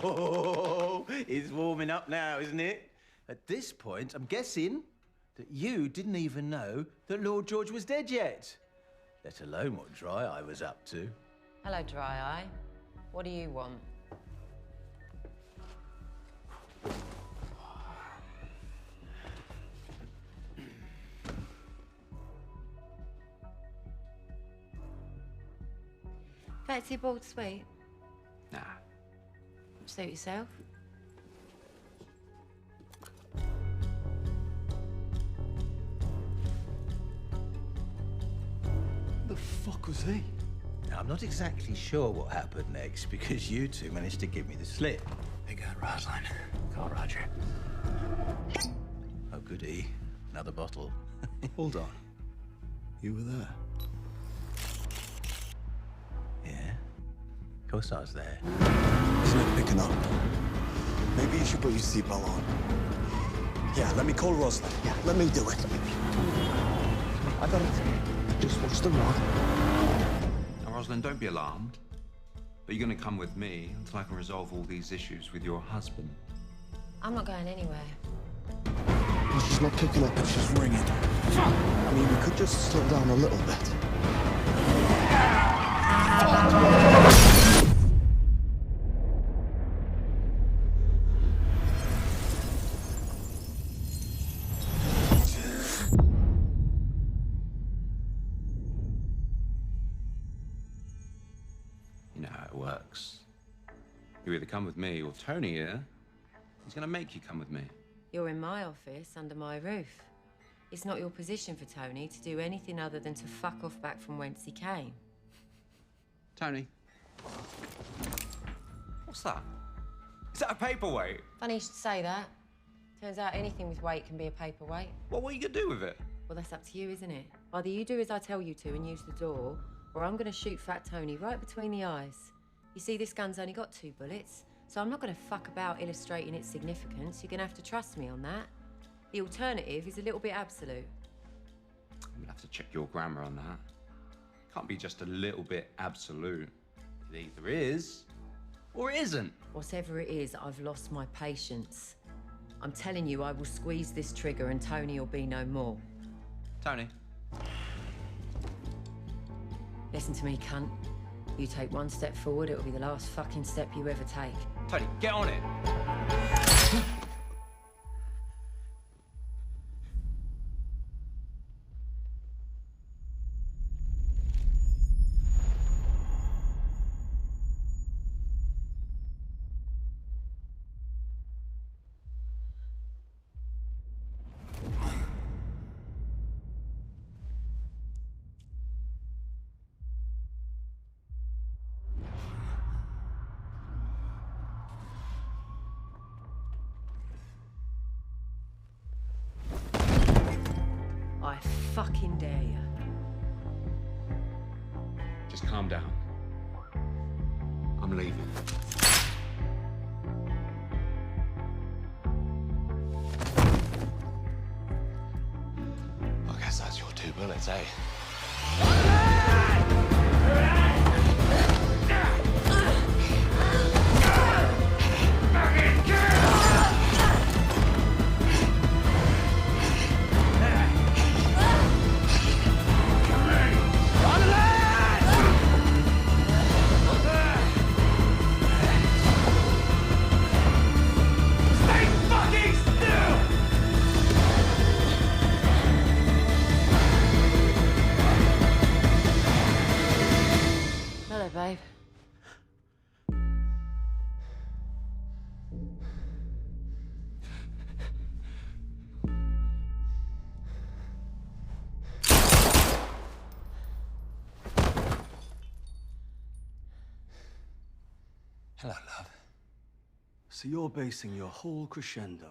Oh, it's warming up now, isn't it? At this point, I'm guessing that you didn't even know that Lord George was dead yet, let alone what Dry Eye was up to. Hello, Dry Eye. What do you want? Fancy a boiled sweet? Nah. Suit yourself. The fuck was he? Now, I'm not exactly sure what happened next because you two managed to give me the slip. They got Rosalind. Call Roger. Oh, goody. Another bottle. Hold on. You were there? Yeah. Of course I was there. Isn't it picking up? Maybe you should put your seatbelt on. Yeah, let me call Rosalind. Yeah, let me do it. I got it. Just watch the road. Now, Rosalind, don't be alarmed. But you're going to come with me until I can resolve all these issues with your husband. I'm not going anywhere. Well, she's not picking up, but she's ringing. I mean, we could just slow down a little bit. You know how it works. You either come with me or Tony here. He's going to make you come with me. You're in my office, under my roof. It's not your position for Tony to do anything other than to fuck off back from whence he came. Tony. What's that? Is that a paperweight? Funny you should say that. Turns out anything with weight can be a paperweight. Well, what are you going to do with it? Well, that's up to you, isn't it? Either you do as I tell you to and use the door, or I'm going to shoot Fat Tony right between the eyes. You see, this gun's only got 2 bullets, so I'm not going to fuck about illustrating its significance. You're going to have to trust me on that. The alternative is a little bit absolute. I'm going to have to check your grammar on that. Can't be just a little bit absolute. It either is or it isn't. Whatever it is, I've lost my patience. I'm telling you, I will squeeze this trigger and Tony will be no more. Tony. Listen to me, cunt. You take 1 step forward, it'll be the last fucking step you ever take. Tony, get on it. I fucking dare you. Just calm down. I'm leaving. I guess that's your 2 bullets, eh? Hello, babe. Hello, love. So you're basing your whole crescendo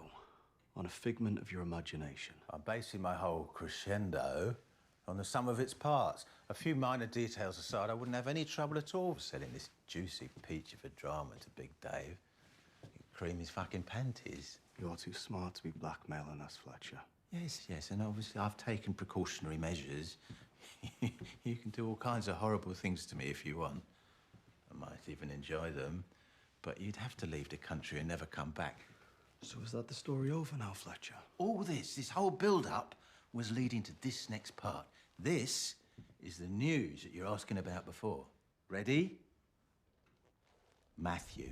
on a figment of your imagination? I'm basing my whole crescendo on the sum of its parts. A few minor details aside, I wouldn't have any trouble at all selling this juicy peach of a drama to Big Dave. He'd cream his fucking panties. You're too smart to be blackmailing us, Fletcher. Yes, and obviously I've taken precautionary measures. You can do all kinds of horrible things to me if you want. I might even enjoy them. but you'd have to leave the country and never come back. So is that the story over now, Fletcher? All this whole build-up was leading to this next part. This is the news that you're asking about before. Ready? Matthew.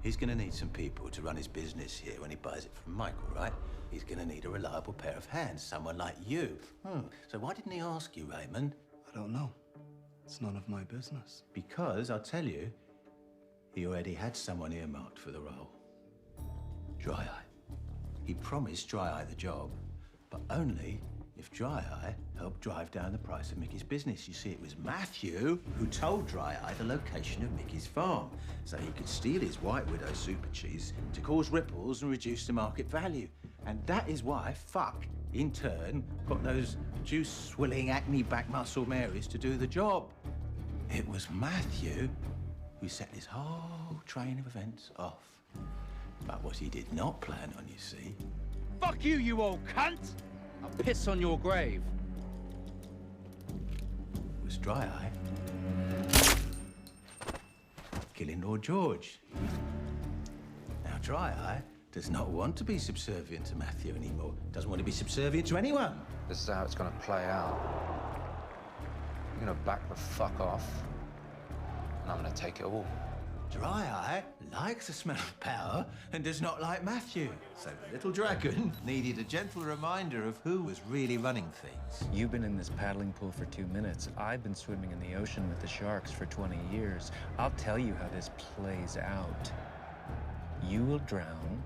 He's going to need some people to run his business here when he buys it from Michael, right? He's going to need a reliable pair of hands, someone like you. So why didn't he ask you, Raymond? I don't know. It's none of my business. Because, I'll tell you, he already had someone earmarked for the role. Dry Eye. He promised Dry Eye the job, but only if Dry Eye helped drive down the price of Mickey's business. You see, it was Matthew who told Dry Eye the location of Mickey's farm, so he could steal his White Widow super cheese to cause ripples and reduce the market value. And that is why Fuck, in turn, got those juice-swilling, acne-back muscle Marys to do the job. It was Matthew who set this whole train of events off. But what he did not plan on, you see... Fuck you, you old cunt! I'll piss on your grave. ...was Dry Eye killing Lord George. Now, Dry Eye does not want to be subservient to Matthew anymore. Doesn't want to be subservient to anyone. This is how it's gonna play out. You're gonna back the fuck off, and I'm gonna take it all. Dry Eye likes the smell of power and does not like Matthew. So the little dragon needed a gentle reminder of who was really running things. You've been in this paddling pool for 2 minutes. I've been swimming in the ocean with the sharks for 20 years. I'll tell you how this plays out. You will drown,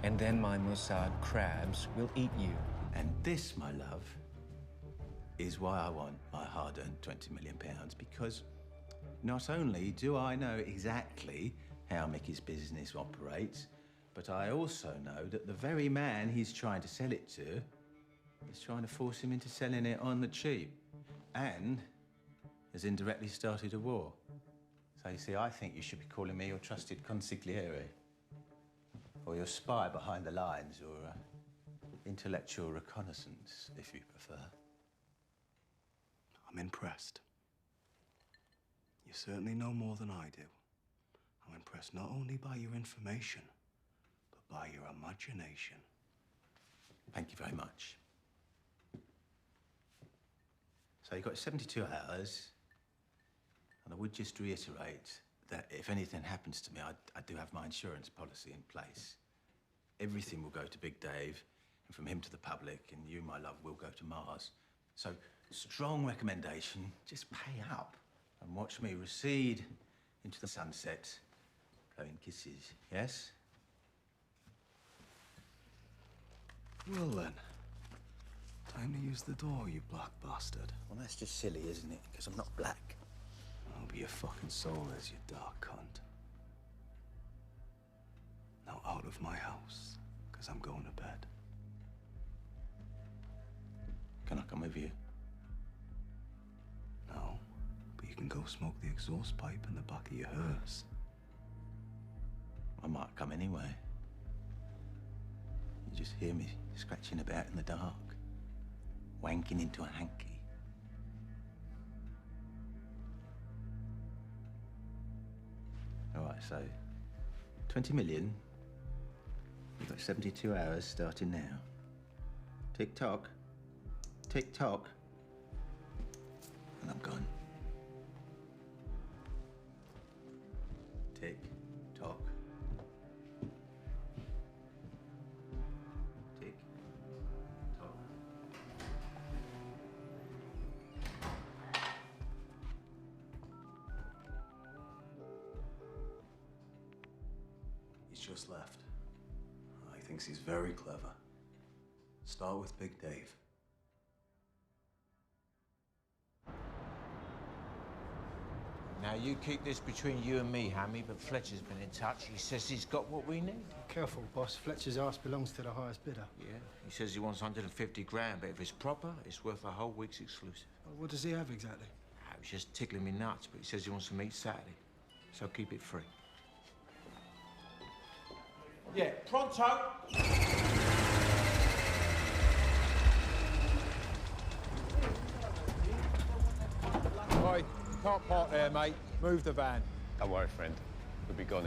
and then my Mossad crabs will eat you. And this, my love, is why I want my hard-earned £20 million, because not only do I know exactly how Mickey's business operates, but I also know that the very man he's trying to sell it to is trying to force him into selling it on the cheap, and has indirectly started a war. So you see, I think you should be calling me your trusted consigliere, or your spy behind the lines, or intellectual reconnaissance, if you prefer. I'm impressed. You certainly know more than I do. I'm impressed not only by your information, but by your imagination. Thank you very much. So you've got 72 hours, and I would just reiterate that if anything happens to me, I do have my insurance policy in place. Everything will go to Big Dave, and from him to the public, and you, my love, will go to Mars. So, strong recommendation, just pay up and watch me recede into the sunset, blowing kisses, yes? Well then, time to use the door, you black bastard. Well, that's just silly, isn't it? Because I'm not black. I'll be your fucking soul as, you dark cunt. Now out of my house, because I'm going to bed. Can I come with you? No, but you can go smoke the exhaust pipe in the back of your hearse. I might come anyway. You just hear me scratching about in the dark, wanking into a hanky. All right, so 20 million. You've got 72 hours starting now. Tick tock, tick tock, and I'm gone. Tick tock. Tick tock. He's just left. He thinks he's very clever. Start with Big Dave. Now, you keep this between you and me, Hammy, but Fletcher's been in touch. He says he's got what we need. Careful, boss. Fletcher's ass belongs to the highest bidder. Yeah, he says he wants 150 grand, but if it's proper, it's worth a whole week's exclusive. What does he have exactly? He was just tickling me nuts, but he says he wants to meet Saturday. So keep it free. Yeah, pronto! Oi, can't park there, mate. Move the van. Don't worry, friend. We'll be gone